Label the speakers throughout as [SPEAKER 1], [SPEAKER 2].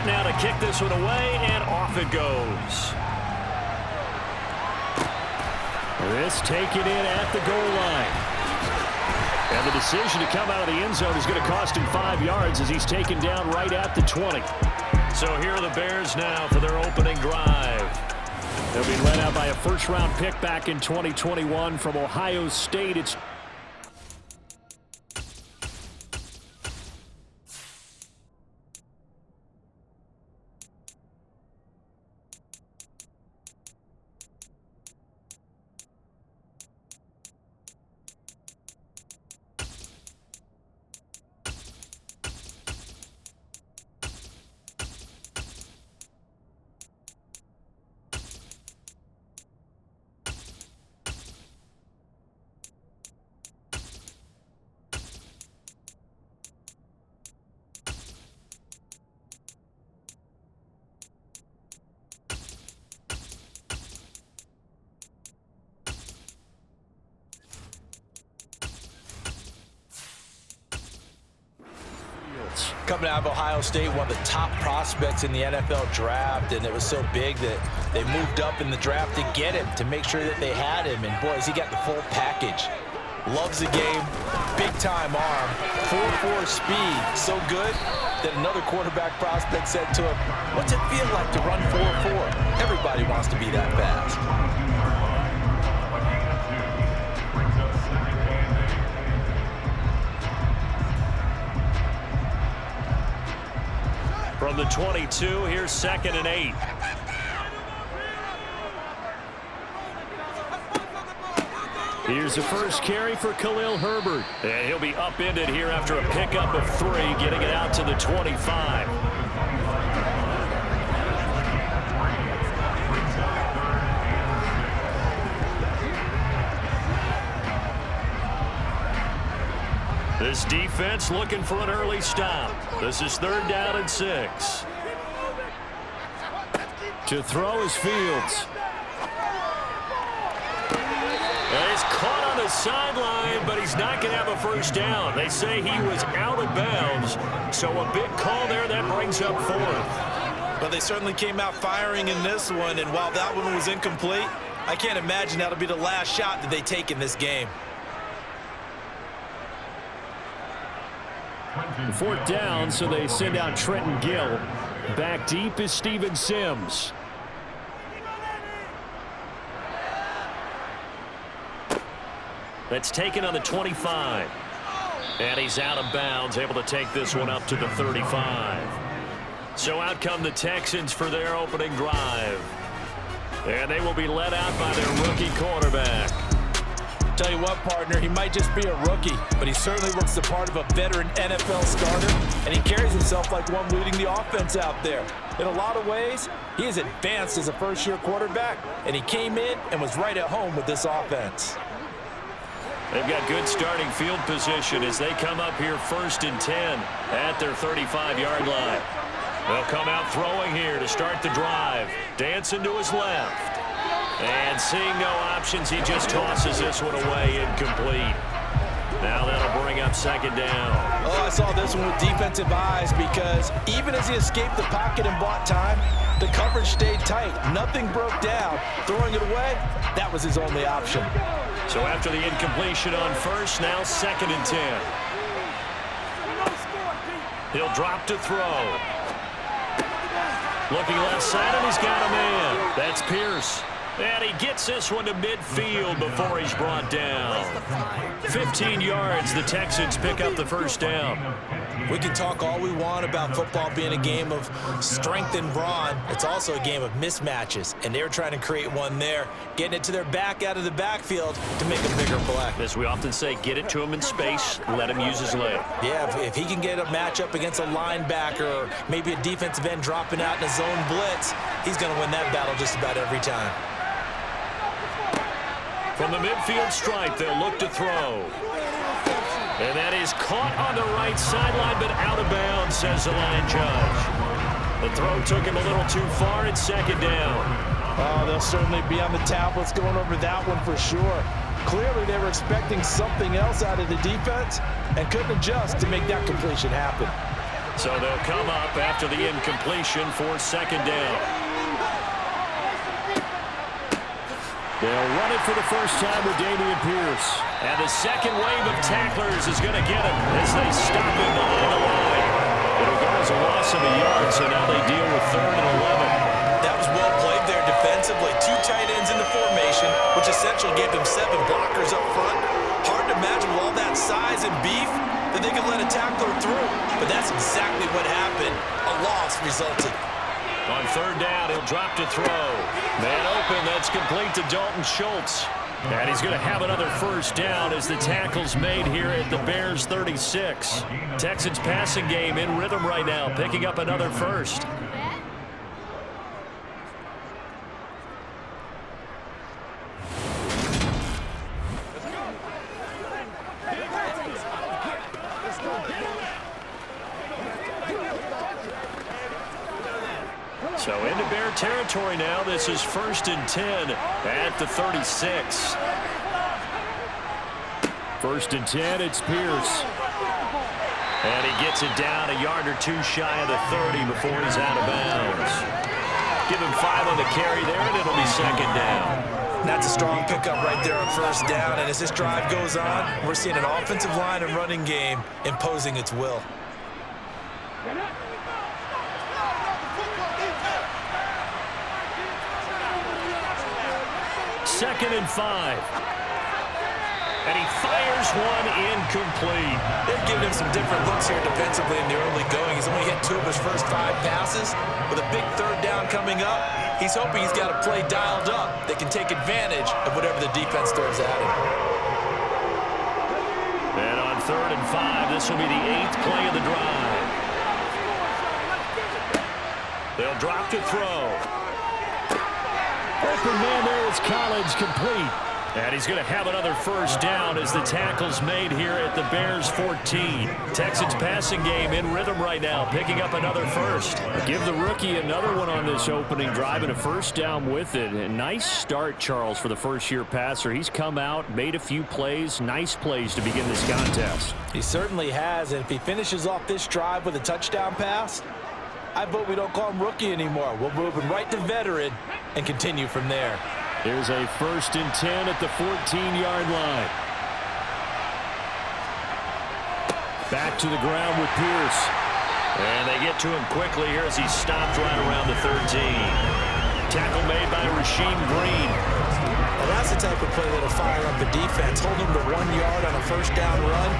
[SPEAKER 1] now to kick this one away, and off it goes. This taken in at the goal line. And the decision to come out of the end zone is going to cost him 5 yards as he's taken down right at the 20. So here are the Bears now for their opening drive. They'll be led out by a first-round pick back in 2021 from Ohio State. It's
[SPEAKER 2] coming out of Ohio State, one of the top prospects in the NFL draft, and it was so big that they moved up in the draft to get him, to make sure that they had him. And boys, he got the full package. Loves the game, big-time arm, 4.4 speed, so good that another quarterback prospect said to him, "What's it feel like to run 4.4? Everybody wants to be that fast."
[SPEAKER 1] from the 22, here's 2nd and 8. Here's the first carry for Khalil Herbert. And he'll be upended here after a pickup of 3, getting it out to the 25. This defense looking for an early stop. This is 3rd down and 6. To throw is Fields. And he's caught on the sideline, but he's not going to have a first down. They say he was out of bounds, so a big call there that brings up 4th.
[SPEAKER 2] But they certainly came out firing in this one, and while that one was incomplete, I can't imagine that'll be the last shot that they take in this game.
[SPEAKER 1] 4th down, so they send out Trenton Gill. Back deep is Steven Sims. That's taken on the 25. And he's out of bounds, able to take this one up to the 35. So out come the Texans for their opening drive. And they will be led out by their rookie quarterback.
[SPEAKER 2] Tell you what, partner, he might just be a rookie, but he certainly looks the part of a veteran NFL starter, and he carries himself like one leading the offense out there. In a lot of ways, he is advanced as a first-year quarterback, and he came in and was right at home with this offense.
[SPEAKER 1] They've got good starting field position as they come up here 1st and 10 at their 35-yard line. They'll come out throwing here to start the drive. Dancing to his left. And seeing no options, he just tosses this one away incomplete. Now that'll bring up 2nd down.
[SPEAKER 2] Oh, I saw this one with defensive eyes because even as he escaped the pocket and bought time, the coverage stayed tight. Nothing broke down. Throwing it away, that was his only option.
[SPEAKER 1] So after the incompletion on 1st, now 2nd and 10. He'll drop to throw. Looking left side, and he's got a man. That's Pierce. And he gets this one to midfield before he's brought down. 15 yards, the Texans pick up the first down.
[SPEAKER 2] We can talk all we want about football being a game of strength and brawn. It's also a game of mismatches, and they're trying to create one there, getting it to their back out of the backfield to make a bigger play.
[SPEAKER 1] As we often say, get it to him in space, let him use his leg.
[SPEAKER 2] Yeah, if he can get a matchup against a linebacker or maybe a defensive end dropping out in a zone blitz, he's going to win that battle just about every time.
[SPEAKER 1] From the midfield stripe, they'll look to throw. And that is caught on the right sideline, but out of bounds, says the line judge. The throw took him a little too far. It's 2nd down.
[SPEAKER 2] Oh, they'll certainly be on the tablets going over that one for sure. Clearly, they were expecting something else out of the defense and couldn't adjust to make that completion happen.
[SPEAKER 1] So they'll come up after the incompletion for second down. They'll run it for the first time with Dameon Pierce. And the second wave of tacklers is going to get him as they stop him behind the line. It'll go as a loss of a yard, so now they deal with 3rd and 11.
[SPEAKER 2] That was well played there defensively. 2 tight ends in the formation, which essentially gave them 7 blockers up front. Hard to imagine with all that size and beef that they could let a tackler through. But that's exactly what happened. A loss resulted.
[SPEAKER 1] On 3rd down, he'll drop to throw. Man open, that's complete to Dalton Schultz. And he's going to have another first down as the tackle's made here at the Bears 36. Texans passing game in rhythm right now, picking up another first. So into Bear territory now. This is 1st and 10 at the 36. 1st and 10, it's Pierce. And he gets it down a yard or 2 shy of the 30 before he's out of bounds. Give him 5 on the carry there, and it'll be 2nd down.
[SPEAKER 2] That's a strong pickup right there on 1st down. And as this drive goes on, we're seeing an offensive line and running game imposing its will.
[SPEAKER 1] 2nd and 5. And he fires one incomplete.
[SPEAKER 2] They've given him some different looks here defensively in the early going. He's only hit 2 of his first 5 passes. With a big 3rd down coming up, he's hoping he's got a play dialed up that can take advantage of whatever the defense throws at him.
[SPEAKER 1] And on 3rd and 5, this will be the 8th play of the drive. They'll drop to throw. Open man there is Collins, complete. And he's going to have another first down as the tackle's made here at the Bears 14. Texans passing game in rhythm right now, picking up another first. Give the rookie another one on this opening drive and a first down with it. A nice start, Charles, for the first-year passer. He's come out, made a few plays, nice plays to begin this contest.
[SPEAKER 2] He certainly has, and if he finishes off this drive with a touchdown pass, I vote we don't call him rookie anymore. We'll move him right to veteran and continue from there.
[SPEAKER 1] Here's a 1st and 10 at the 14-yard line. Back to the ground with Pierce. And they get to him quickly here as he's stopped right around the 13. Tackle made by Rasheem Green.
[SPEAKER 2] Well, that's the type of play that'll fire up the defense. Hold him to 1 yard on a first down run.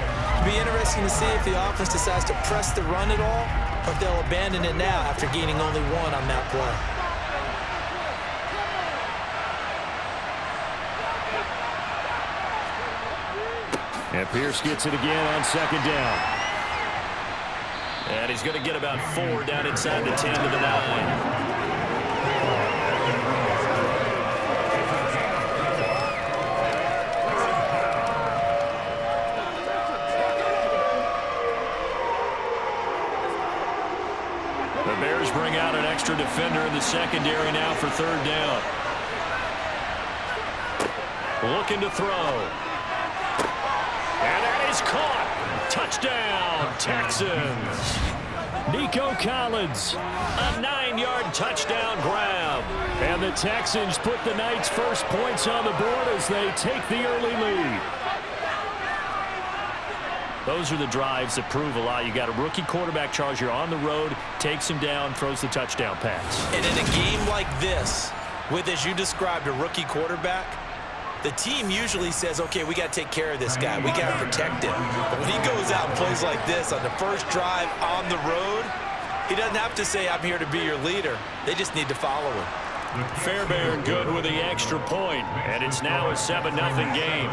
[SPEAKER 2] It'll be interesting to see if the offense decides to press the run at all, or if they'll abandon it now after gaining only 1 on that play.
[SPEAKER 1] And Pierce gets it again on 2nd down. And he's going to get about 4 down inside the 10 to the 9. The Bears bring out an extra defender in the secondary now for 3rd down. Looking to throw. And that is caught. Touchdown, Texans. Nico Collins, a 9-yard touchdown grab. And the Texans put the Knights' first points on the board as they take the early lead. Those are the drives that prove a lot. You got a rookie quarterback, Charles. You're on the road, takes him down, throws the touchdown pass.
[SPEAKER 2] And in a game like this, with, as you described, a rookie quarterback, the team usually says, okay, we got to take care of this guy. We got to protect him. But when he goes out and plays like this on the first drive on the road, he doesn't have to say, I'm here to be your leader. They just need to follow him.
[SPEAKER 1] Fairbairn good with the extra point, and it's now a 7-0 game.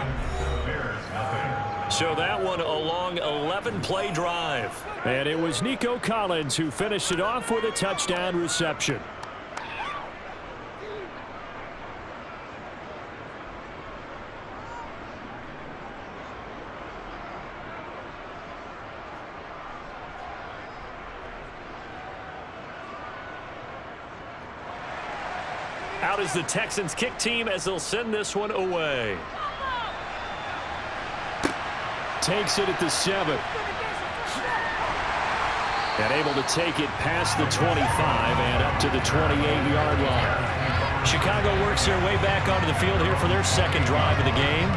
[SPEAKER 1] So that one a long 11-play drive. And it was Nico Collins who finished it off with a touchdown reception. Out is the Texans kick team as they'll send this one away. Takes it at the 7. And able to take it past the 25 and up to the 28-yard line. Chicago works their way back onto the field here for their second drive of the game.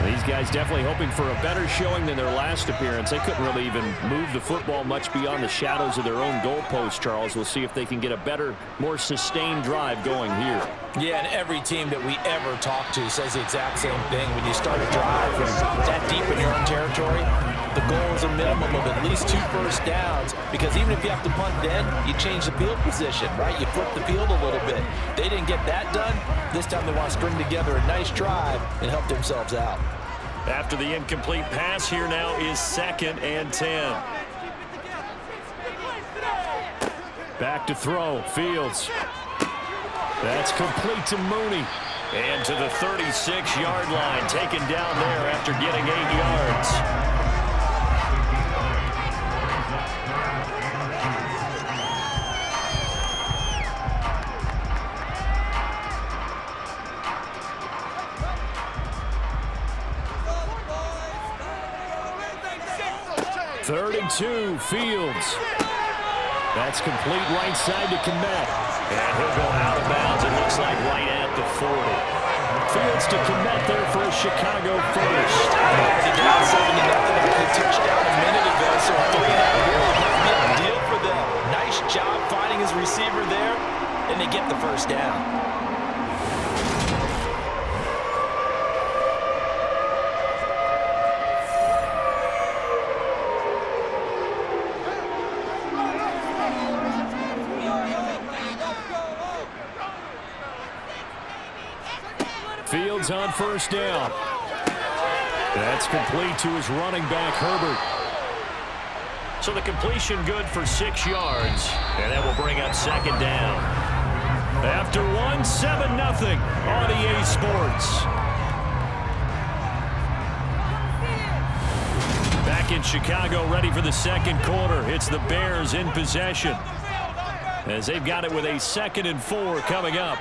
[SPEAKER 1] These guys definitely hoping for a better showing than their last appearance. They couldn't really even move the football much beyond the shadows of their own goalpost, Charles. We'll see if they can get a better, more sustained drive going here.
[SPEAKER 2] Yeah, and every team that we ever talk to says the exact same thing. When you start a drive from that deep in your own territory, the goal is a minimum of at least 2 first downs, because even if you have to punt then, you change the field position, right? You flip the field a little bit. They didn't get that done. This time they want to string together a nice drive and help themselves out.
[SPEAKER 1] After the incomplete pass, here now is 2nd and 10. Back to throw, Fields. That's complete to Mooney. And to the 36-yard line, taken down there after getting 8 yards. Third and 2, Fields. That's complete right side to Kmet. And he'll go out of bounds, it looks like, right at the 40. Fields to Kmet there for a Chicago first.
[SPEAKER 2] Already down 7-0 after the touchdown a minute ago, so a 3-and-out really might be ideal for them. Nice job finding his receiver there, and they get the first down.
[SPEAKER 1] Fields on first down. That's complete to his running back, Herbert. So the completion good for 6 yards, and that will bring up 2nd down. After 7-0 on EA Sports. Back in Chicago, ready for the second quarter. It's the Bears in possession, as they've got it with a 2nd and 4 coming up.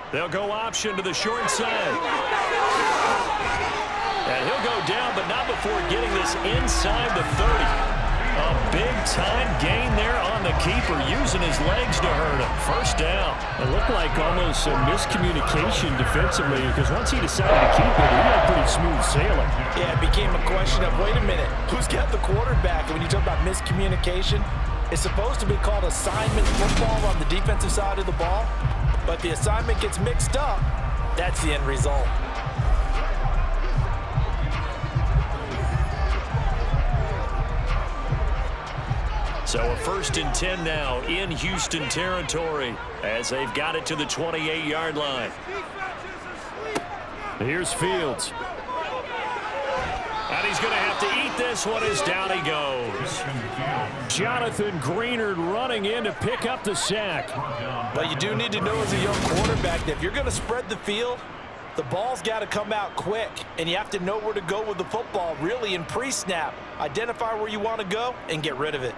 [SPEAKER 1] They'll go option to the short side. And he'll go down, but not before getting this inside the 30. A big-time gain there on the keeper, using his legs to hurt him. First down.
[SPEAKER 3] It looked like almost some miscommunication defensively, because once he decided to keep it, he had pretty smooth sailing.
[SPEAKER 2] Yeah, it became a question of, wait a minute, who's got the quarterback? And when you talk about miscommunication, it's supposed to be called assignment football on the defensive side of the ball. But the assignment gets mixed up. That's the end result.
[SPEAKER 1] So a 1st and 10 now in Houston territory, as they've got it to the 28-yard line.
[SPEAKER 3] Here's Fields.
[SPEAKER 1] And he's going to have to eat this one as down he goes.
[SPEAKER 3] Jonathan Greenard running in to pick up the sack.
[SPEAKER 2] But you do need to know as a young quarterback that if you're going to spread the field, the ball's got to come out quick. And you have to know where to go with the football, really, in pre-snap. Identify where you want to go and get rid of it.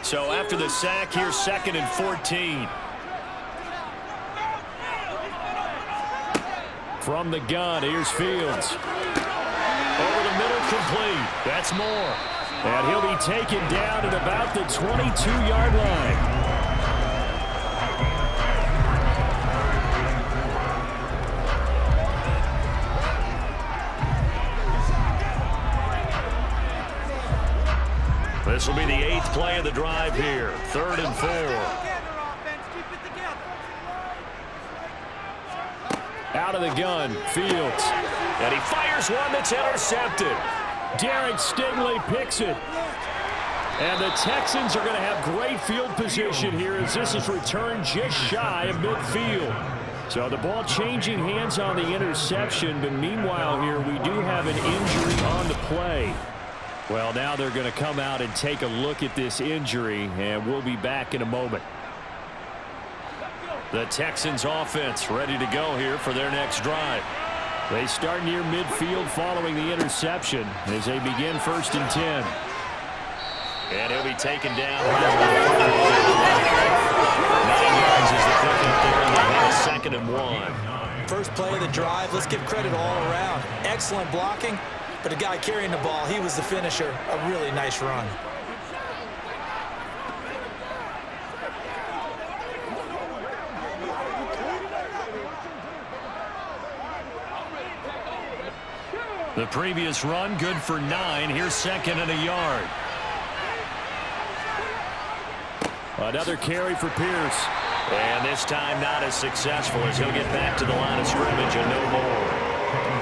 [SPEAKER 1] So after the sack, here's 2nd and 14.
[SPEAKER 3] From the gun, here's Fields.
[SPEAKER 1] Over the middle, complete.
[SPEAKER 3] That's more. And he'll be taken down at about the 22-yard line.
[SPEAKER 1] This will be the 8th play of the drive here. 3rd and 4.
[SPEAKER 3] Out of the gun, Fields.
[SPEAKER 1] And he fires one that's intercepted.
[SPEAKER 3] Derek Stingley picks it. And the Texans are going to have great field position here as this is returned just shy of midfield. So the ball changing hands on the interception, but meanwhile here we do have an injury on the play. Well, now they're going to come out and take a look at this injury, and we'll be back in a moment.
[SPEAKER 1] The Texans offense ready to go here for their next drive.
[SPEAKER 3] They start near midfield following the interception as they begin 1st and 10.
[SPEAKER 1] And he'll be taken down. 9 yards is the pickup there, and they'll have a 2nd and 1.
[SPEAKER 2] First play of the drive, let's give credit all around. Excellent blocking, but the guy carrying the ball, he was the finisher. A really nice run.
[SPEAKER 1] The previous run, good for 9. Here's 2nd and a yard.
[SPEAKER 3] Another carry for Pierce.
[SPEAKER 1] And this time not as successful as he'll get back to the line of scrimmage and no more.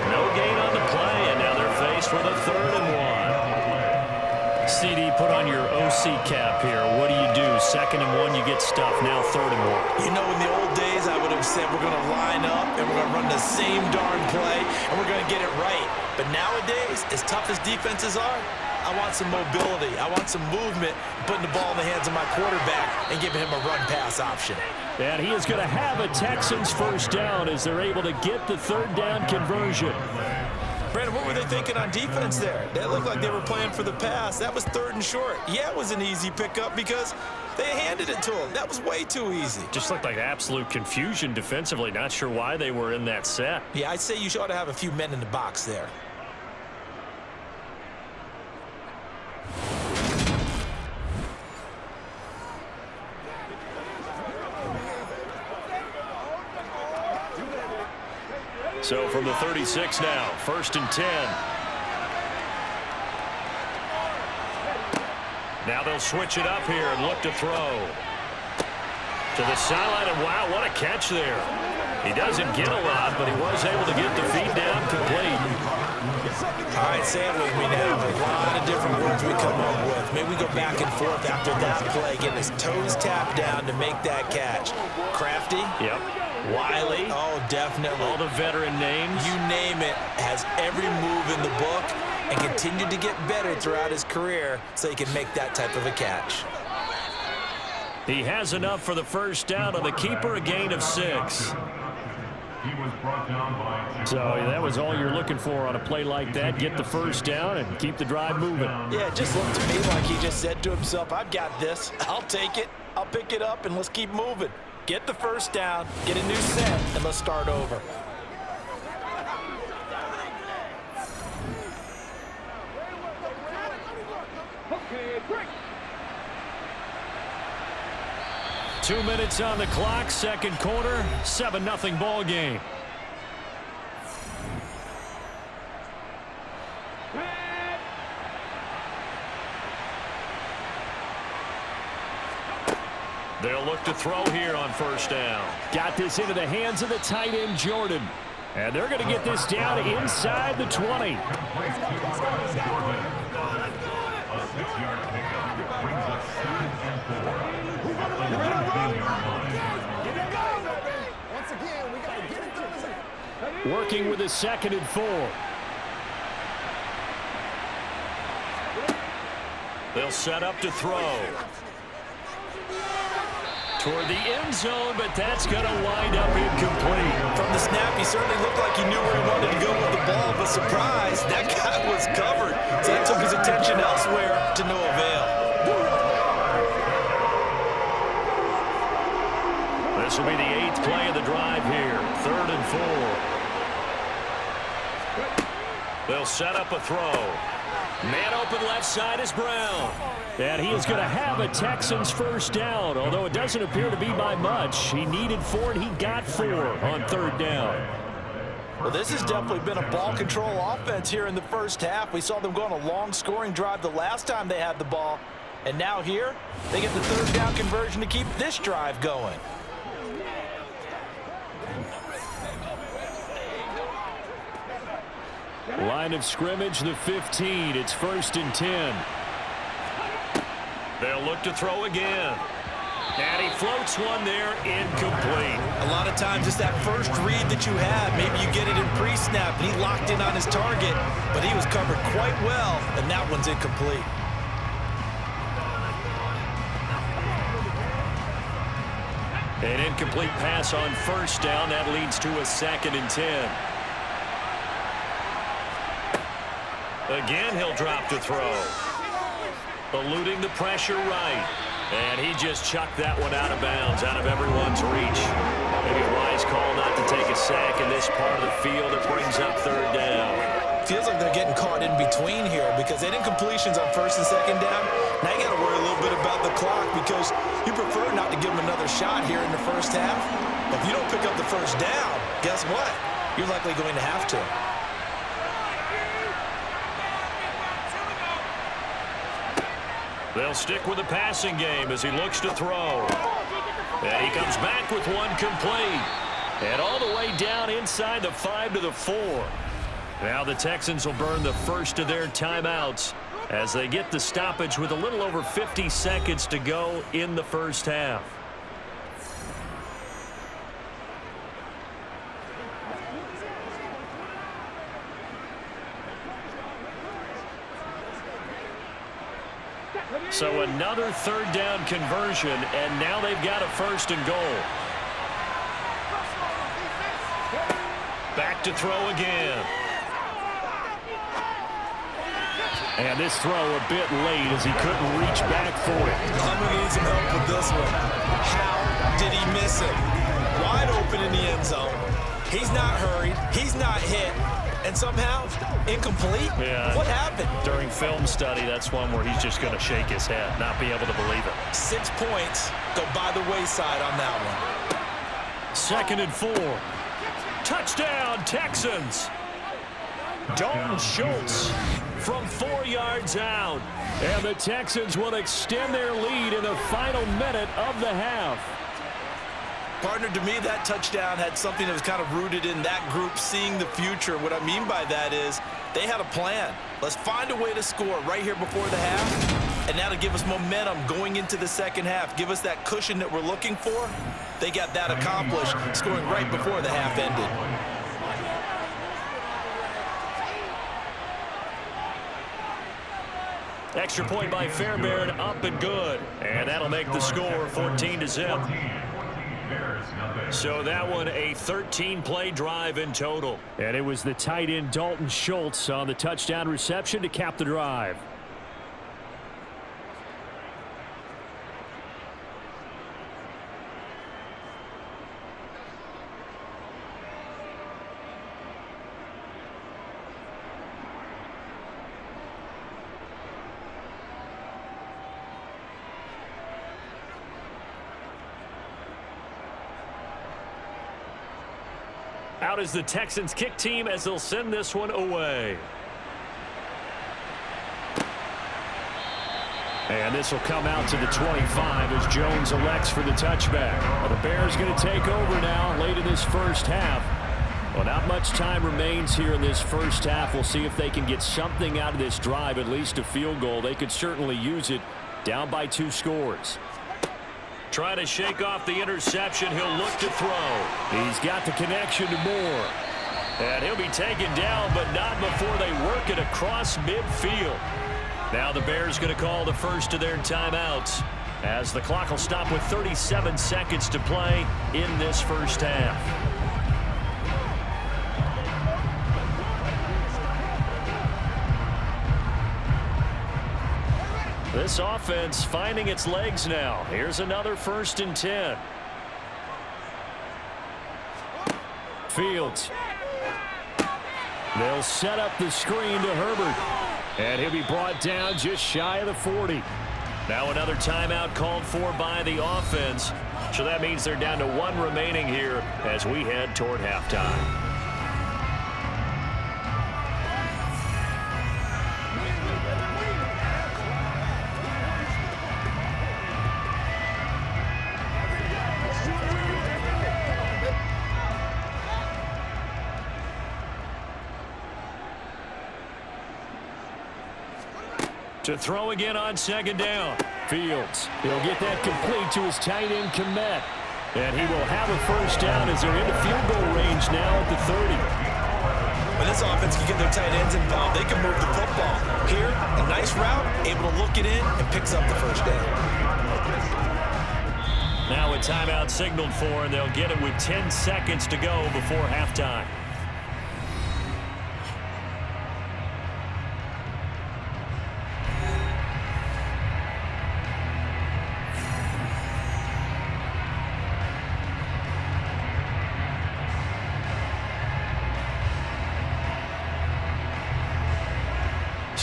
[SPEAKER 1] No gain on the play, and now they're faced with a 3rd and 1. CD, put on your OC cap here. What do you do? 2nd and 1, you get stuffed. Now 3rd and 1.
[SPEAKER 2] You know, in the old days, I would have said we're going to line up and we're going to run the same darn play and we're going to get it right. But nowadays, as tough as defenses are, I want some mobility. I want some movement, putting the ball in the hands of my quarterback and giving him a run-pass option.
[SPEAKER 3] And he is going to have a Texans 1st down as they're able to get the 3rd down conversion.
[SPEAKER 2] Brandon, what were they thinking on defense there? That looked like they were playing for the pass. That was 3rd and short. Yeah, it was an easy pickup because they handed it to him. That was way too easy.
[SPEAKER 1] Just looked like absolute confusion defensively. Not sure why they were in that set.
[SPEAKER 2] Yeah, I'd say you ought to have a few men in the box there.
[SPEAKER 1] So from the 36 now, 1st and 10. Now they'll switch it up here and look to throw. To the sideline, and wow, what a catch there. He doesn't get a lot, but he was able to get the feed down complete.
[SPEAKER 2] All right, say it with me now. A lot of different words we come up with. Maybe we go back and forth after that play, getting his toes tapped down to make that catch. Crafty?
[SPEAKER 1] Yep.
[SPEAKER 2] Wiley? Oh, definitely.
[SPEAKER 1] All the veteran names.
[SPEAKER 2] You name it. Has every move in the book and continued to get better throughout his career so he can make that type of a catch.
[SPEAKER 1] He has enough for the 1st down on the keeper, a gain of 6.
[SPEAKER 3] So that was all you're looking for on a play like that. Get the 1st down and keep the drive moving.
[SPEAKER 2] Yeah, it just looked to me like he just said to himself, I've got this. I'll take it. I'll pick it up, and let's keep moving. Get the 1st down, get a new set, and let's start over.
[SPEAKER 4] Okay, break.
[SPEAKER 3] 2 minutes on the clock, 2nd quarter, 7-0 ball game.
[SPEAKER 1] They'll look to throw here on 1st down.
[SPEAKER 3] Got this into the hands of the tight end, Jordan. And they're going to get this down inside the 20. Working with a 2nd and 4.
[SPEAKER 1] They'll set up to throw. Toward the end zone, but that's going to wind up incomplete.
[SPEAKER 2] From the snap, he certainly looked like he knew where he wanted to go with the ball, but surprise, that guy was covered. So that took his attention elsewhere to no avail.
[SPEAKER 1] This will be the 8th play of the drive here. 3rd and 4. They'll set up a throw. Man open left side is Brown.
[SPEAKER 3] And he is going to have a Texans 1st down, although it doesn't appear to be by much. He needed 4, and he got 4 on 3rd down.
[SPEAKER 2] Well, this has definitely been a ball control offense here in the 1st half. We saw them go on a long scoring drive the last time they had the ball. And now here, they get the 3rd down conversion to keep this drive going.
[SPEAKER 3] Line of scrimmage, the 15. It's 1st and 10.
[SPEAKER 1] They'll look to throw again. And he floats one there, incomplete.
[SPEAKER 2] A lot of times it's that first read that you have. Maybe you get it in pre-snap, and he locked in on his target, but he was covered quite well, and that one's incomplete.
[SPEAKER 1] An incomplete pass on 1st down. That leads to a 2nd and 10. Again, he'll drop to throw. Eluding the pressure right. And he just chucked that one out of bounds, out of everyone's reach. Maybe a wise call not to take a sack in this part of the field. It brings up third down.
[SPEAKER 2] Feels like they're getting caught in between here because they didn't completions on first and second down. Now you got to worry a little bit about the clock because you prefer not to give them another shot here in the first half. But if you don't pick up the first down, guess what? You're likely going to have to.
[SPEAKER 1] They'll stick with the passing game as he looks to throw. And he comes back with one complete. And all the way down inside the 5 to the 4. Now the Texans will burn the first of their timeouts as they get the stoppage with a little over 50 seconds to go in the first half. So another third down conversion, and now they've got a first and goal. Back to throw again.
[SPEAKER 3] And this throw a bit late as he couldn't reach back for it.
[SPEAKER 2] I'm going to need some help with this one. How did he miss it? Wide open in the end zone. He's not hurried. He's not hit. And somehow, incomplete?
[SPEAKER 1] Yeah.
[SPEAKER 2] What happened?
[SPEAKER 1] During film study, that's one where he's just going to shake his head, not be able to believe it.
[SPEAKER 2] 6 points go by the wayside on that one.
[SPEAKER 1] 2nd and 4. Touchdown, Texans. Dalton Schultz from 4 yards out.
[SPEAKER 3] And the Texans will extend their lead in the final minute of the half.
[SPEAKER 2] Partner, to me, that touchdown had something that was kind of rooted in that group seeing the future. What I mean by that is they had a plan. Let's find a way to score right here before the half, and that'll give us momentum going into the second half, give us that cushion that we're looking for. They got that accomplished, scoring right before the half ended.
[SPEAKER 1] Extra point by Fairbairn, up and good. And that'll make the score 14-0. So that one a 13-play drive in total.
[SPEAKER 3] And it was the tight end Dalton Schultz on the touchdown reception to cap the drive.
[SPEAKER 1] Out is the Texans kick team as they'll send this one away.
[SPEAKER 3] And this will come out to the 25 as Jones elects for the touchback. Well, the Bears going to take over now late in this first half. Well, not much time remains here in this first half. We'll see if they can get something out of this drive, at least a field goal. They could certainly use it, down by 2 scores.
[SPEAKER 1] Trying to shake off the interception. He'll look to throw.
[SPEAKER 3] He's got the connection to Moore.
[SPEAKER 1] And he'll be taken down, but not before they work it across midfield. Now the Bears going to call the first of their timeouts as the clock will stop with 37 seconds to play in this first half. This offense finding its legs now. Here's another 1st and 10.
[SPEAKER 3] Fields. They'll set up the screen to Herbert. And he'll be brought down just shy of the 40.
[SPEAKER 1] Now another timeout called for by the offense. So that means they're down to 1 remaining here as we head toward halftime. To throw again on 2nd down.
[SPEAKER 3] Fields. He'll get that complete to his tight end Kmet. And he will have a first down as they're into field goal range now at the 30.
[SPEAKER 2] When this offense can get their tight ends involved, they can move the football. Here, a nice route, able to look it in, and picks up the first down.
[SPEAKER 1] Now a timeout signaled for, and they'll get it with 10 seconds to go before halftime.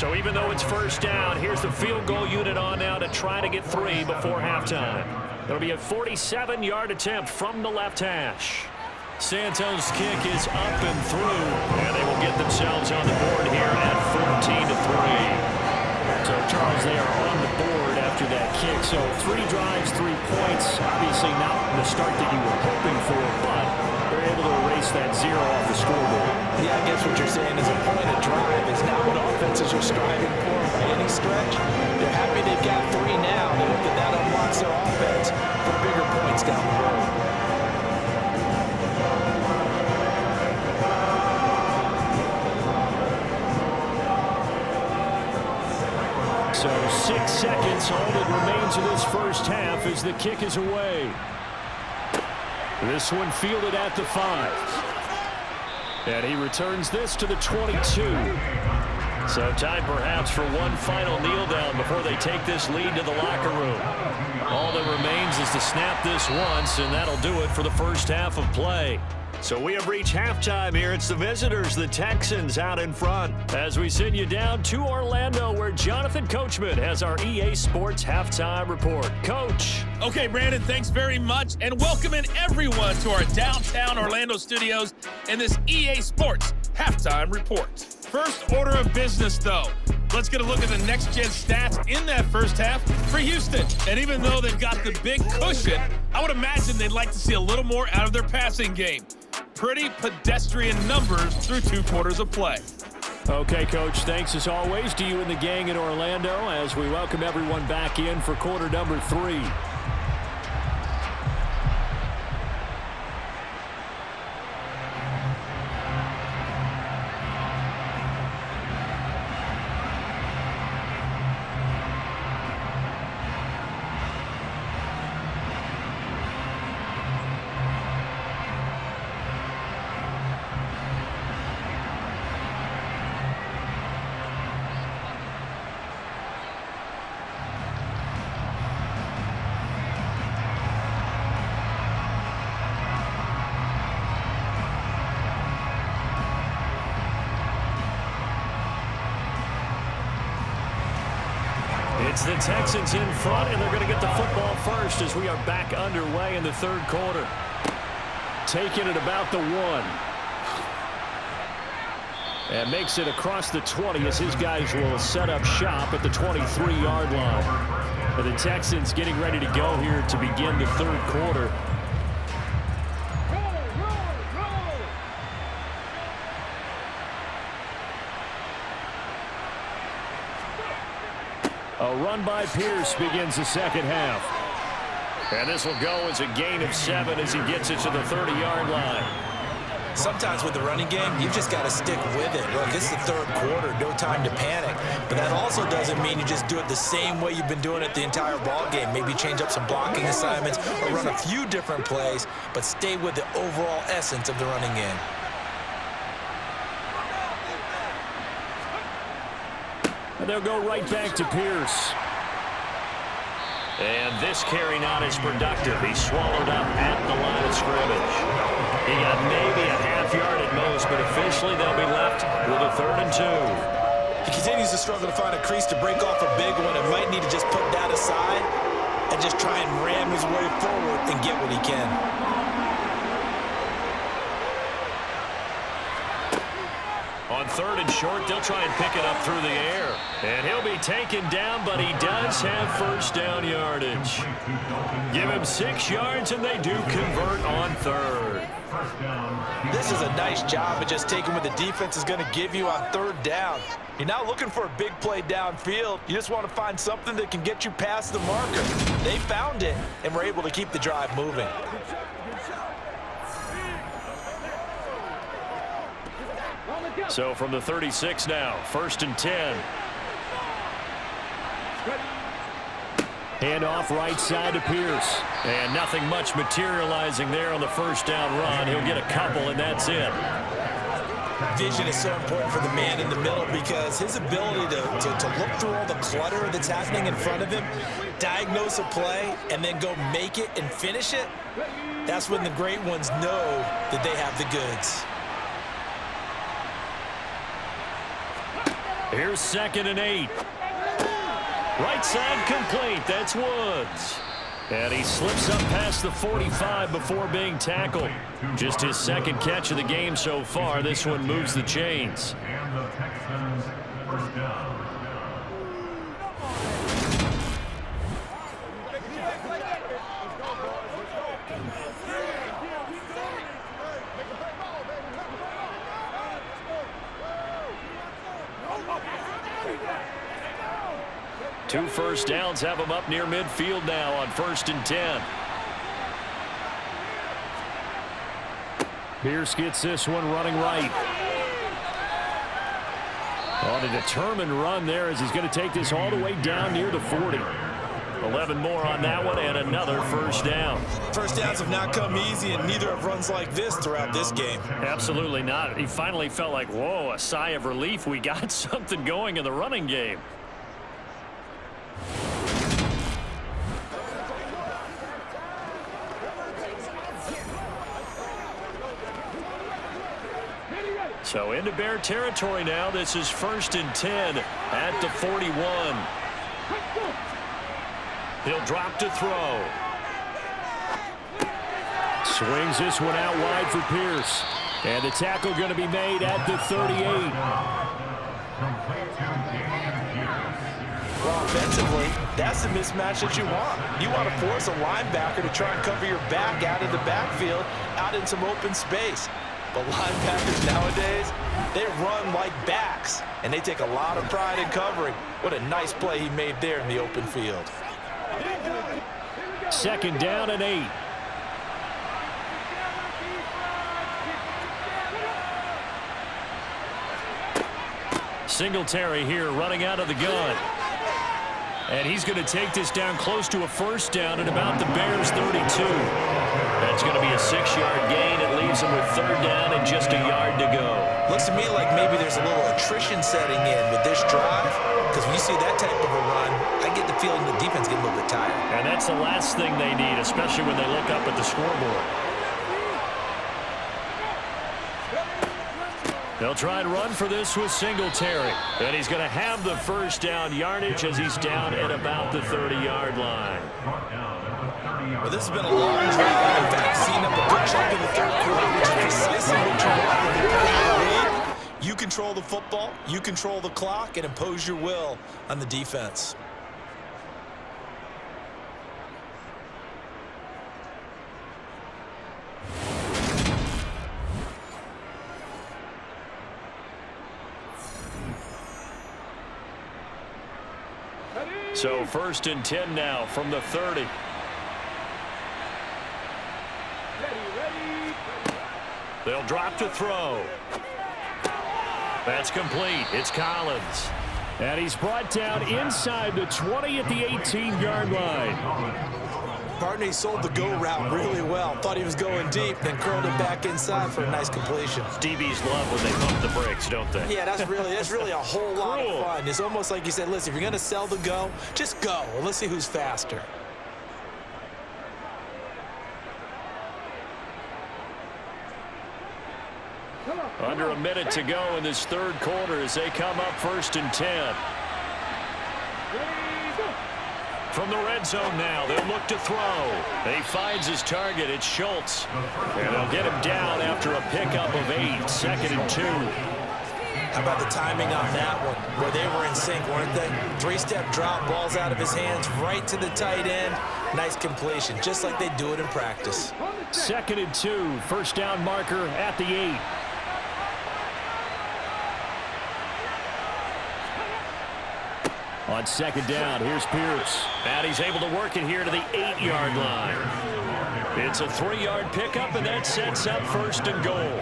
[SPEAKER 1] So even though it's first down, here's the field goal unit on now to try to get 3 before halftime. It'll be a 47-yard attempt from the left hash. Santos' kick is up and through, and they will get themselves on the board here at 14-3.
[SPEAKER 3] So, Charles, they are on the board after that kick. So 3 drives, 3 points. Obviously not the start that you were hoping for, but they're able to erase that 0 off the scoreboard.
[SPEAKER 2] Yeah, I guess what you're saying is a point of drive is not what offenses are striving for by any stretch. They're happy they've got 3 now. They hope that that unlocks their offense for bigger points down the road.
[SPEAKER 3] So 6 seconds, all that remains of this first half as the kick is away. This one fielded at the 5. And he returns this to the 22.
[SPEAKER 1] So time perhaps for one final kneel down before they take this lead to the locker room. All that remains is to snap this once, and that'll do it for the first half of play. So we have reached halftime here. It's the visitors, the Texans, out in front. As we send you down to Orlando, where Jonathan Coachman has our EA Sports Halftime Report. Coach.
[SPEAKER 5] Okay, Brandon, thanks very much, and welcoming everyone to our downtown Orlando studios and this EA Sports Halftime Report. First order of business, though. Let's get a look at the next-gen stats in that first half for Houston. And even though they've got the big cushion, I would imagine they'd like to see a little more out of their passing game. Pretty pedestrian numbers through 2 quarters of play.
[SPEAKER 3] Okay, Coach, thanks as always to you and the gang in Orlando as we welcome everyone back in for quarter number 3.
[SPEAKER 1] It's the Texans in front, and they're going to get the football first as we are back underway in the third quarter.
[SPEAKER 3] Taking it about the 1. And makes it across the 20 as his guys will set up shop at the 23-yard line. And the Texans getting ready to go here to begin the third quarter. A run by Pierce begins the second half.
[SPEAKER 1] And this will go as a gain of 7 as he gets it to the 30-yard line.
[SPEAKER 2] Sometimes with the running game, you've just got to stick with it. Look, it's the third quarter, no time to panic. But that also doesn't mean you just do it the same way you've been doing it the entire ball game. Maybe change up some blocking assignments or run a few different plays, but stay with the overall essence of the running game.
[SPEAKER 3] And they'll go right back to Pierce.
[SPEAKER 1] And this carry not as productive. He's swallowed up at the line of scrimmage. He got maybe a half yard at most, but officially they'll be left with a 3rd and 2.
[SPEAKER 2] He continues to struggle to find a crease to break off a big one and might need to just put that aside and just try and ram his way forward and get what he can.
[SPEAKER 1] On 3rd and short, they'll try and pick it up through the air. And he'll be taken down, but he does have first down yardage. Give him 6 yards, and they do convert on 3rd.
[SPEAKER 2] This is a nice job of just taking what the defense is going to give you on 3rd down. You're not looking for a big play downfield. You just want to find something that can get you past the marker. They found it, and were able to keep the drive moving.
[SPEAKER 1] So from the 36 now, 1st and 10.
[SPEAKER 3] Handoff right side to Pierce.
[SPEAKER 1] And nothing much materializing there on the first down run. He'll get a couple, and that's it.
[SPEAKER 2] Vision is so important for the man in the middle because his ability to look through all the clutter that's happening in front of him, diagnose a play, and then go make it and finish it, that's when the great ones know that they have the goods.
[SPEAKER 1] Here's 2nd and 8. Right side complete. That's Woods. And he slips up past the 45 before being tackled. Just his 2nd catch of the game so far. This one moves the chains.
[SPEAKER 4] And the Texans first down.
[SPEAKER 1] Two first downs have him up near midfield now on 1st and 10.
[SPEAKER 3] Pierce gets this one running right. On a determined run there as he's going to take this all the way down near the 40.
[SPEAKER 1] 11 more on that one and another first down.
[SPEAKER 2] First downs have not come easy, and neither have runs like this throughout this game.
[SPEAKER 1] Absolutely not. He finally felt like, whoa, a sigh of relief. We got something going in the running game. So into Bear territory now. This is 1st and 10 at the 41. He'll drop to throw.
[SPEAKER 3] Swings this one out wide for Pierce. And the tackle going to be made at the 38.
[SPEAKER 2] Well, offensively, that's the mismatch that you want. You want to force a linebacker to try and cover your back out of the backfield, out in some open space. But linebackers nowadays, they run like backs, and they take a lot of pride in covering. What a nice play he made there in the open field.
[SPEAKER 3] 2nd down and 8.
[SPEAKER 1] Singletary here running out of the gun. And he's going to take this down close to a first down at about the Bears' 32. That's going to be a 6-yard gain. It leaves them with 3rd down and just a yard to go.
[SPEAKER 2] Looks to me like maybe there's a little attrition setting in with this drive, because when you see that type of a run, I get the feeling the defense get a little bit tired.
[SPEAKER 1] And that's the last thing they need, especially when they look up at the scoreboard. They'll try and run for this with Singletary. And he's going to have the first down yardage as he's down at about the 30-yard line.
[SPEAKER 2] Well, this has been a long drive. In fact, seen up a good chunk in the 3rd quarter, which is precisely what you want when you're playing the lead. You control the football, you control the clock, and impose your will on the defense.
[SPEAKER 1] So 1st and 10 now from the 30. They'll drop to throw. That's complete. It's Collins.
[SPEAKER 3] And he's brought down inside the 20 at the 18-yard line.
[SPEAKER 2] Partner, he sold the go route really well. Thought he was going deep, then curled it back inside for a nice completion.
[SPEAKER 1] DBs love when they pump the brakes, don't they?
[SPEAKER 2] Yeah, that's really a whole lot of fun. It's almost like you said, listen, if you're going to sell the go, just go. Well, let's see who's faster.
[SPEAKER 1] Under a minute to go in this 3rd quarter as they come up 1st and 10. From the red zone now, they'll look to throw. He finds his target. It's Schultz. And they'll get him down after a pickup of 8. 2nd and 2.
[SPEAKER 2] How about the timing on that one, where they were in sync, weren't they? 3-step drop, balls out of his hands, right to the tight end. Nice completion, just like they do it in practice.
[SPEAKER 3] 2nd and 2, 1st down marker at the 8. On 2nd down, here's Pierce.
[SPEAKER 1] And he's able to work it here to the 8-yard line. It's a 3-yard pickup, and that sets up 1st and goal.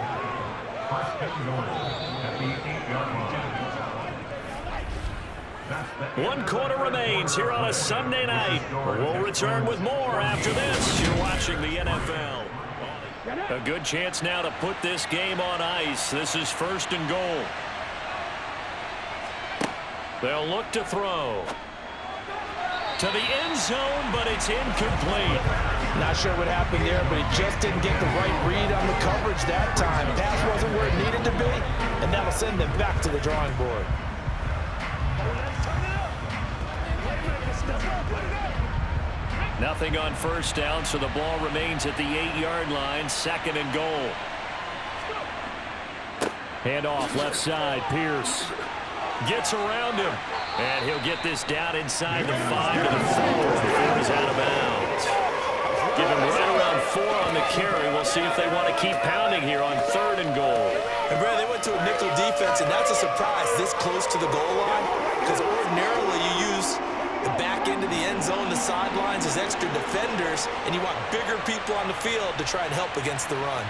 [SPEAKER 1] 1 quarter remains here on a Sunday night. We'll return with more after this. You're watching the NFL. A good chance now to put this game on ice. This is 1st and goal. They'll look to throw. To the end zone, but it's incomplete.
[SPEAKER 2] Not sure what happened there, but he just didn't get the right read on the coverage that time. Pass wasn't where it needed to be, and that'll send them back to the drawing board.
[SPEAKER 1] Nothing on first down, so the ball remains at the 8-yard line, 2nd and goal.
[SPEAKER 3] Hand off left side, Pierce.
[SPEAKER 1] Gets around him, and he'll get this down inside the 5 to the 4 before he's out of bounds. Give him right around 4 on the carry. We'll see if they want to keep pounding here on 3rd and goal.
[SPEAKER 2] And Brad, they went to a nickel defense, and that's a surprise this close to the goal line, because ordinarily you use the back end of the end zone, the sidelines as extra defenders, and you want bigger people on the field to try and help against the run.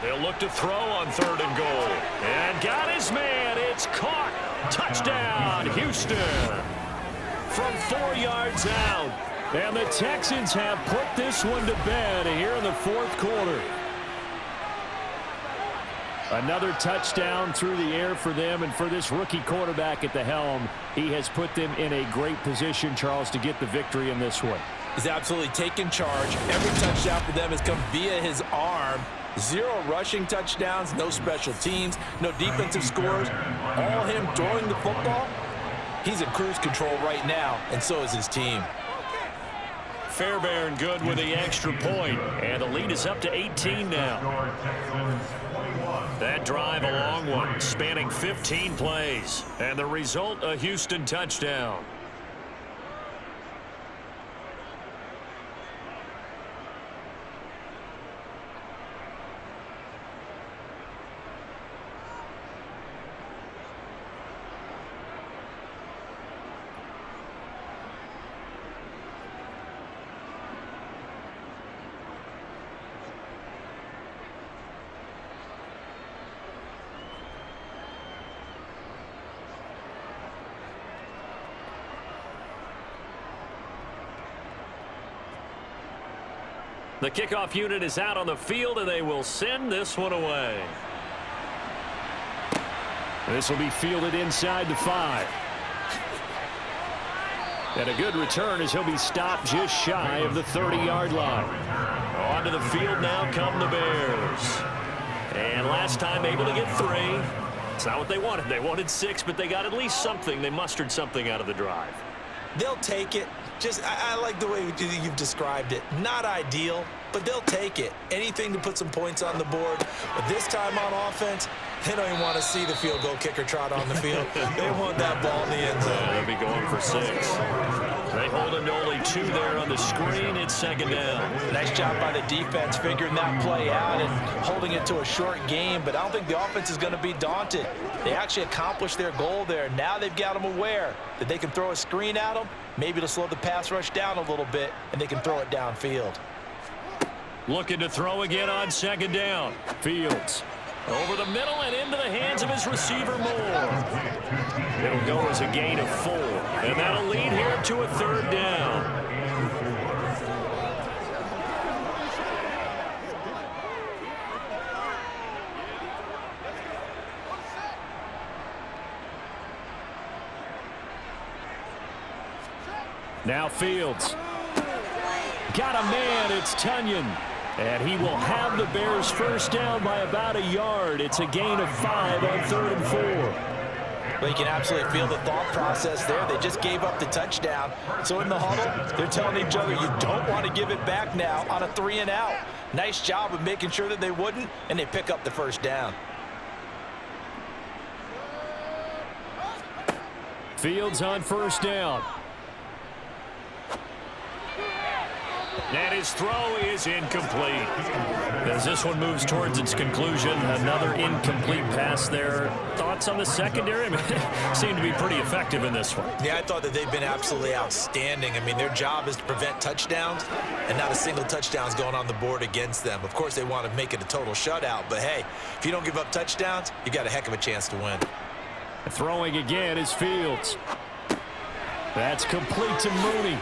[SPEAKER 1] They'll look to throw on 3rd and goal. And got his man. It's caught. Touchdown, Houston. From 4 yards out.
[SPEAKER 3] And the Texans have put this one to bed here in the 4th quarter. Another touchdown through the air for them, and for this rookie quarterback at the helm, he has put them in a great position, Charles, to get the victory in this one.
[SPEAKER 2] He's absolutely taken charge. Every touchdown for them has come via his arm. 0 rushing touchdowns, no special teams, no defensive scores. All him throwing the football. He's in cruise control right now, and so is his team.
[SPEAKER 1] Fairbairn good with the extra point, and the lead is up to 18 now. That drive a long one, spanning 15 plays, and the result a Houston touchdown. The kickoff unit is out on the field, and they will send this one away.
[SPEAKER 3] This will be fielded inside the 5. And a good return as he'll be stopped just shy of the 30-yard line.
[SPEAKER 1] Onto the field now come the Bears. And last time able to get 3. It's not what they wanted. They wanted 6, but they got at least something. They mustered something out of the drive.
[SPEAKER 2] They'll take it. I like the way you've described it. Not ideal, but they'll take it. Anything to put some points on the board. But this time on offense, they don't even want to see the field goal kicker trot on the field. They want that ball in the end zone.
[SPEAKER 1] They'll be going for 6. They hold him to only 2 there on the screen. It's 2nd down.
[SPEAKER 2] Nice job by the defense figuring that play out and holding it to a short game. But I don't think the offense is going to be daunted. They actually accomplished their goal there. Now they've got them aware that they can throw a screen at them, maybe to slow the pass rush down a little bit, and they can throw it downfield.
[SPEAKER 1] Looking to throw again on 2nd down.
[SPEAKER 3] Fields.
[SPEAKER 1] Over the middle and into the hands of his receiver, Moore. It'll go as a gain of 4. And that'll lead here to a 3rd down.
[SPEAKER 3] Now Fields. Got a man. It's Tunyon. And he will have the Bears first down by about a yard. It's a gain of 5 on 3rd and 4.
[SPEAKER 2] Well, you can absolutely feel the thought process there. They just gave up the touchdown. So in the huddle, they're telling each other, you don't want to give it back now on a 3 and out. Nice job of making sure that they wouldn't, and they pick up the first down.
[SPEAKER 3] Fields on first down.
[SPEAKER 1] And his throw is incomplete. As this one moves towards its conclusion, another incomplete pass there. Thoughts on the secondary? Seem to be pretty effective in this one.
[SPEAKER 2] Yeah, I thought that they've been absolutely outstanding. I mean, their job is to prevent touchdowns, and not a single touchdown's going on the board against them. Of course, they want to make it a total shutout, but hey, if you don't give up touchdowns, you got a heck of a chance to win.
[SPEAKER 3] Throwing again is Fields. That's complete to Mooney.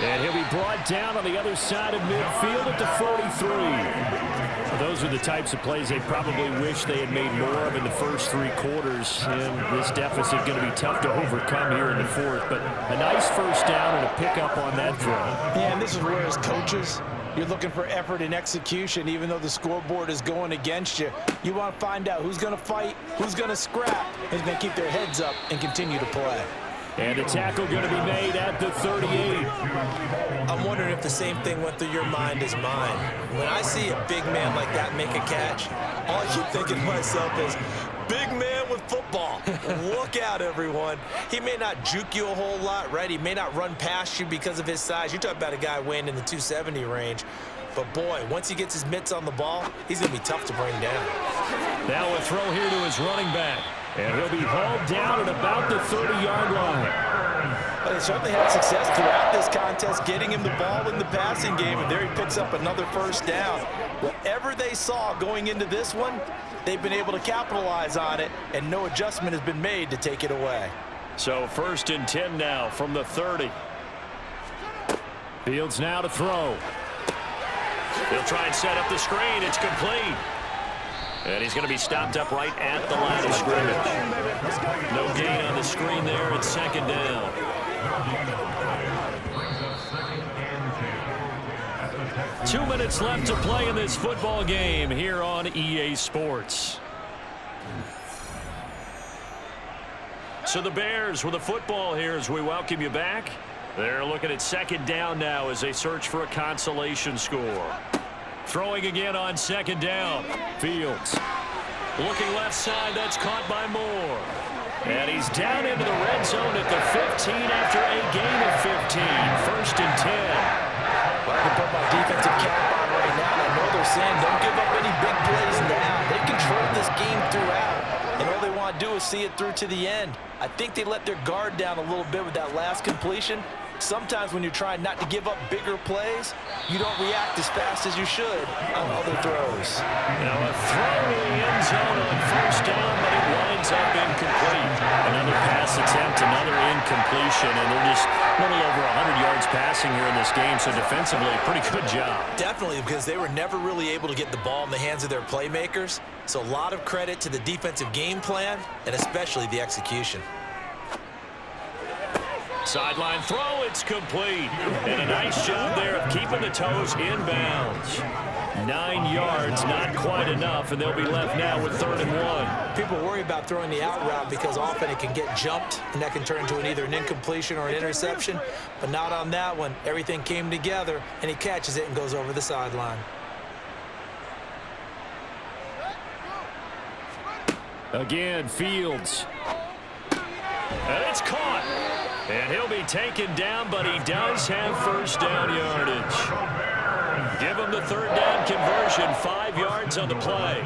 [SPEAKER 3] And he'll be brought down on the other side of midfield at the 43. Well, those are the types of plays they probably wish they had made more of in the first 3 quarters. And this deficit going to be tough to overcome here in the 4th. But a nice first down and a pickup on that throw.
[SPEAKER 2] Yeah, and this is where as coaches, you're looking for effort and execution. Even though the scoreboard is going against you, you want to find out who's going to fight, who's going to scrap, who's going to keep their heads up and continue to play.
[SPEAKER 3] And the tackle going to be made at the 38.
[SPEAKER 6] I'm wondering if the same thing went through your mind as mine. When I see a big man like that make a catch, all I keep thinking to myself is, big man with football. Look out, everyone. He may not juke you a whole lot, right? He may not run past you because of his size. You're talking about a guy weighing in the 270 range. But, boy, once he gets his mitts on the ball, he's going to be tough to bring down.
[SPEAKER 1] Now a throw here to his running back.
[SPEAKER 3] And he'll be hauled down at about the 30-yard line.
[SPEAKER 2] Well, they certainly had success throughout this contest, getting him the ball in the passing game, and there he picks up another first down. Whatever they saw going into this one, they've been able to capitalize on it, and no adjustment has been made to take it away.
[SPEAKER 1] So 1st and 10 now from the 30.
[SPEAKER 3] Fields now to throw.
[SPEAKER 1] He'll try and set up the screen. It's complete. And he's going to be stopped up right at the line of scrimmage. No gain on the screen there. It's 2nd down.
[SPEAKER 4] Brings us 2nd and 2.
[SPEAKER 1] 2 minutes left to play in this football game here on EA Sports. So the Bears with a football here as we welcome you back. They're looking at 2nd down now as they search for a consolation score. Throwing again on 2nd down. Fields. Looking left side. That's caught by Moore. And he's down into the red zone at the 15 after a gain of 15. 1st and 10.
[SPEAKER 2] Well, I can put my defensive cap on right now, and I know they're saying don't give up any big plays now. They've controlled this game throughout, and all they want to do is see it through to the end. I think they let their guard down a little bit with that last completion. Sometimes when you're trying not to give up bigger plays, you don't react as fast as you should on other throws.
[SPEAKER 1] Now a throw in the end zone on 1st down, but it winds up incomplete. Another pass attempt, another incompletion, and they're just a little over 100 yards passing here in this game, so defensively, pretty good job.
[SPEAKER 6] Definitely, because they were never really able to get the ball in the hands of their playmakers. So a lot of credit to the defensive game plan and especially the execution.
[SPEAKER 1] Sideline throw, it's complete. And a nice job there of keeping the toes inbounds. 9 yards, not quite enough, and they'll be left now with 3rd and 1.
[SPEAKER 6] People worry about throwing the out route because often it can get jumped, and that can turn into either an incompletion or an interception. But not on that one. Everything came together, and he catches it and goes over the sideline.
[SPEAKER 3] Again, Fields.
[SPEAKER 1] And it's caught. And he'll be taken down, but he does have 1st down yardage. Give him the 3rd down conversion, 5 yards on the play.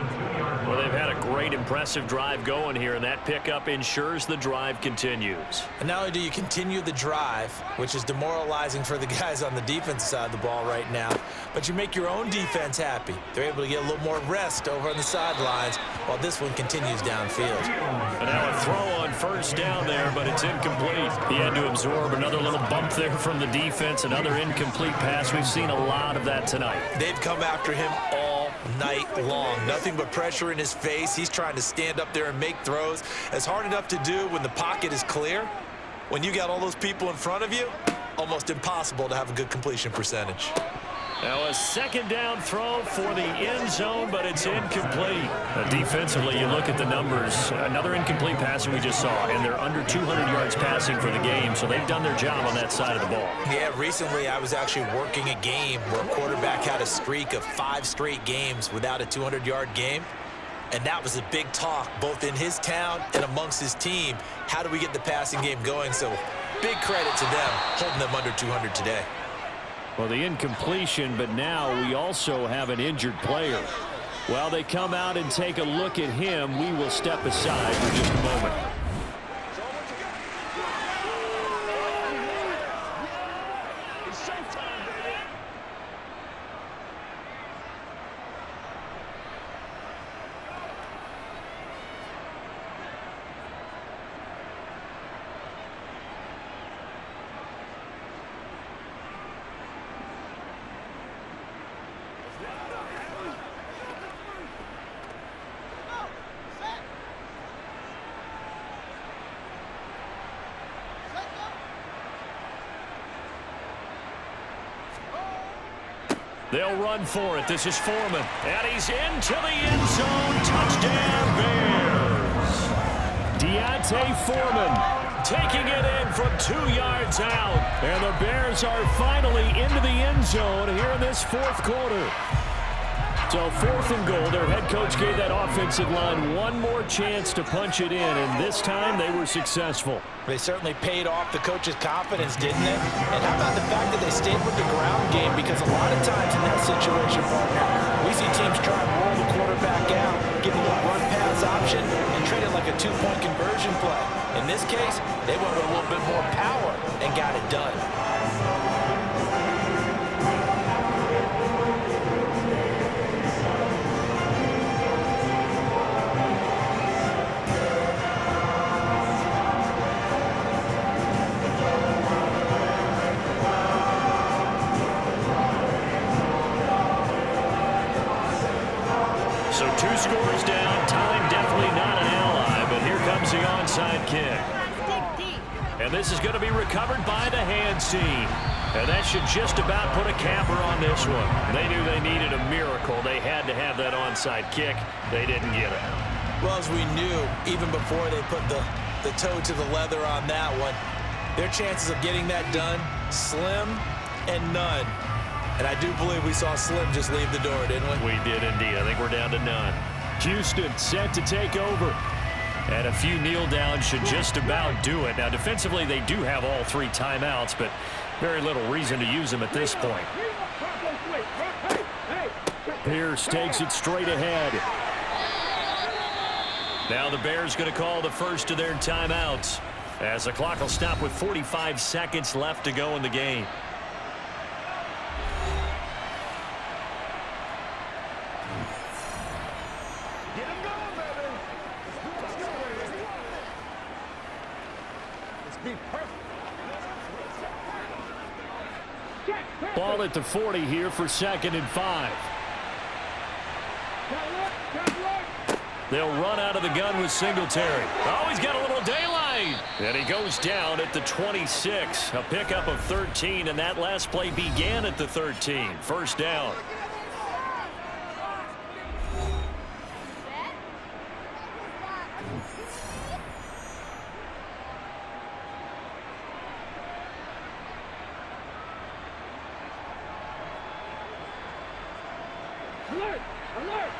[SPEAKER 1] Well, they've had a great, impressive drive going here, and that pickup ensures the drive continues.
[SPEAKER 6] And not only do you continue the drive, which is demoralizing for the guys on the defense side of the ball right now, but you make your own defense happy. They're able to get a little more rest over on the sidelines while this one continues downfield.
[SPEAKER 1] And now a throw on 1st down there, but it's incomplete. He had to absorb another little bump there from the defense, another incomplete pass. We've seen a lot of that tonight.
[SPEAKER 6] They've come after him all night long. Nothing but pressure in his face. He's trying to stand up there and make throws. It's hard enough to do when the pocket is clear. When you got all those people in front of you, almost impossible to have a good completion percentage.
[SPEAKER 1] Now a 2nd down throw for the end zone, but it's incomplete. Defensively, you look at the numbers. Another incomplete pass we just saw, and they're under 200 yards passing for the game, so they've done their job on that side of the ball.
[SPEAKER 6] Yeah, recently I was actually working a game where a quarterback had a streak of 5 straight games without a 200-yard game. And that was a big talk, both in his town and amongst his team. How do we get the passing game going? So big credit to them holding them under 200 today.
[SPEAKER 3] Well, the incompletion, but now we also have an injured player. While they come out and take a look at him, we will step aside for just a moment.
[SPEAKER 1] They'll run for it. This is Foreman. And he's into the end zone. Touchdown, Bears.
[SPEAKER 3] Deontay Foreman taking it in from 2 yards out. And the Bears are finally into the end zone here in this fourth quarter. So 4th and goal. Their head coach gave that offensive line one more chance to punch it in, and this time they were successful.
[SPEAKER 2] They certainly paid off the coach's confidence, didn't they? And how about the fact that they stayed with the ground game? Because a lot of times in that situation, partner, we see teams try and roll the quarterback out, give them a run-pass option, and treat it like a 2-point conversion play. In this case, they went with a little bit more power and got it done.
[SPEAKER 1] So 2 scores down. Time definitely not an ally, but here comes the onside kick. And this is going to be recovered by the hands team. And that should just about put a capper on this one. They knew they needed a miracle. They had to have that onside kick. They didn't get it.
[SPEAKER 2] Well, as we knew, even before they put the toe to the leather on that one, their chances of getting that done, slim and none. And I do believe we saw Slim just leave the door, didn't we?
[SPEAKER 1] We did indeed. I think we're down to none.
[SPEAKER 3] Houston set to take over.
[SPEAKER 1] And a few kneel downs should just about do it. Now, defensively, they do have all 3 timeouts, but very little reason to use them at this point.
[SPEAKER 3] Pierce takes it straight ahead.
[SPEAKER 1] Now the Bears going to call the first of their timeouts as the clock will stop with 45 seconds left to go in the game.
[SPEAKER 3] Ball at the 40 here for 2nd and 5.
[SPEAKER 1] They'll run out of the gun with Singletary. Oh, he's got a little daylight. And he goes down at the 26. A pickup of 13, and that last play began at the 13. First down.
[SPEAKER 7] Alert! Alert!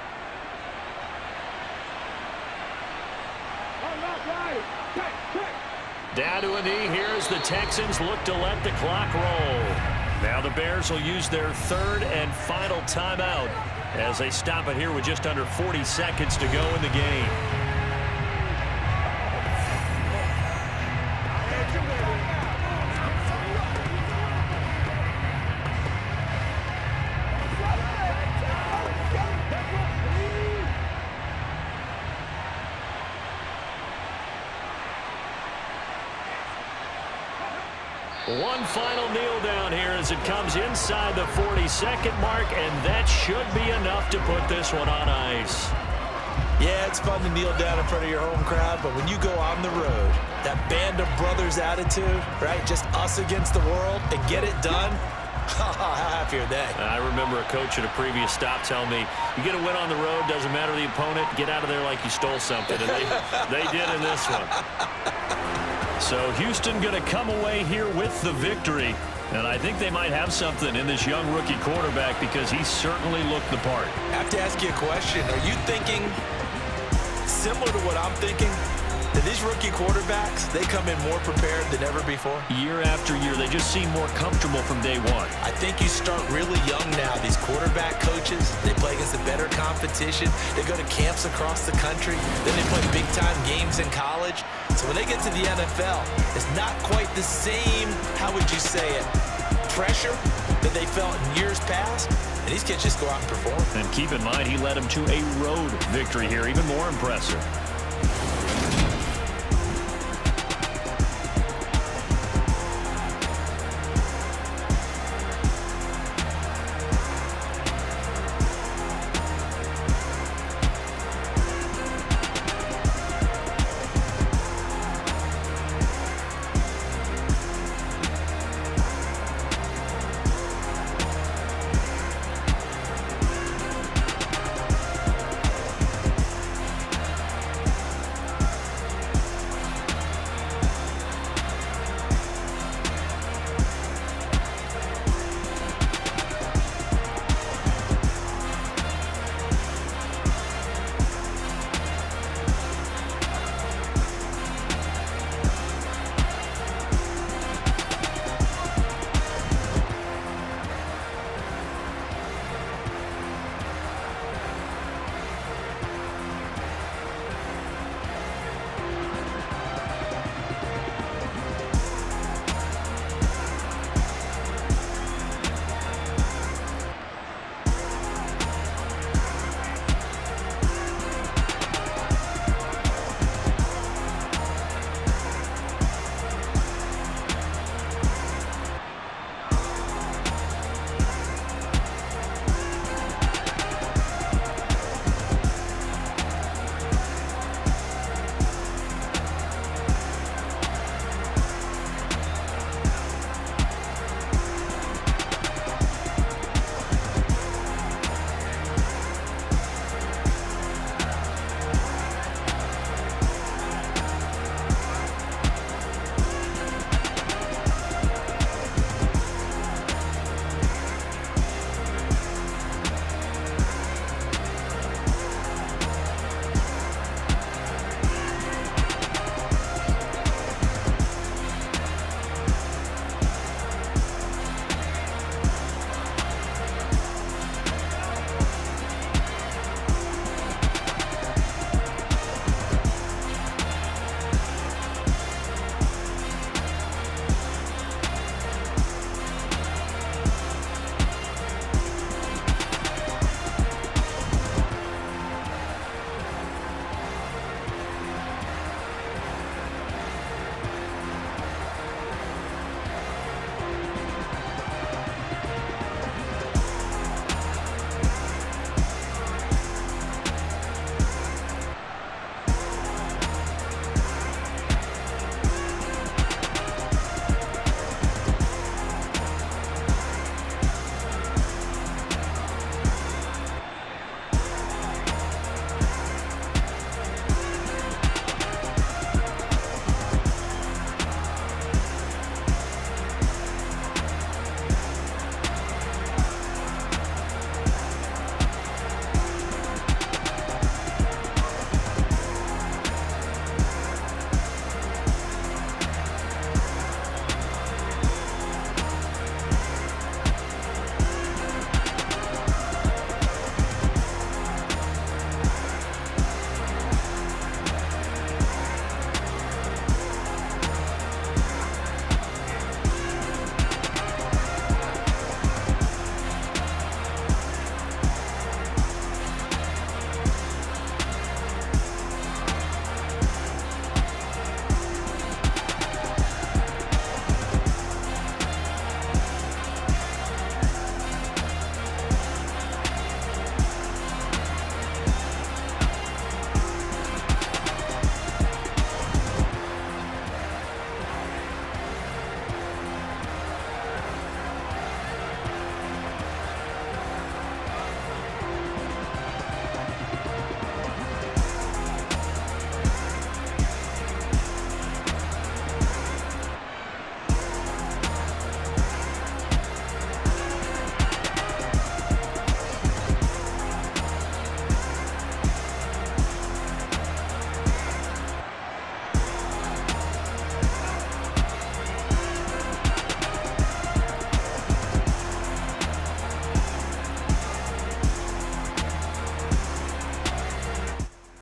[SPEAKER 1] Down to a knee here as the Texans look to let the clock roll. Now the Bears will use their 3rd and final timeout as they stop it here with just under 40 seconds to go in the game. One final kneel down here as it comes inside the 40-second mark, and that should be enough to put this one on ice.
[SPEAKER 2] Yeah, it's fun to kneel down in front of your home crowd, but when you go on the road, that band of brothers attitude, right, just us against the world, and get it done, how happy are they?
[SPEAKER 1] I remember a coach at a previous stop telling me, you get a win on the road, doesn't matter the opponent, get out of there like you stole something, and they did in this one. So Houston going to come away here with the victory. And I think they might have something in this young rookie quarterback because he certainly looked the part.
[SPEAKER 2] I have to ask you a question. Are you thinking similar to what I'm thinking? That these rookie quarterbacks, they come in more prepared than ever before?
[SPEAKER 1] Year after year, they just seem more comfortable from day one.
[SPEAKER 2] I think you start really young now. These quarterback coaches, they play against a better competition. They go to camps across the country. Then they play big-time games in college. So when they get to the NFL, it's not quite the same, how would you say it, pressure that they felt in years past. And these kids just go out and perform.
[SPEAKER 1] And keep in mind, he led them to a road victory here, even more impressive.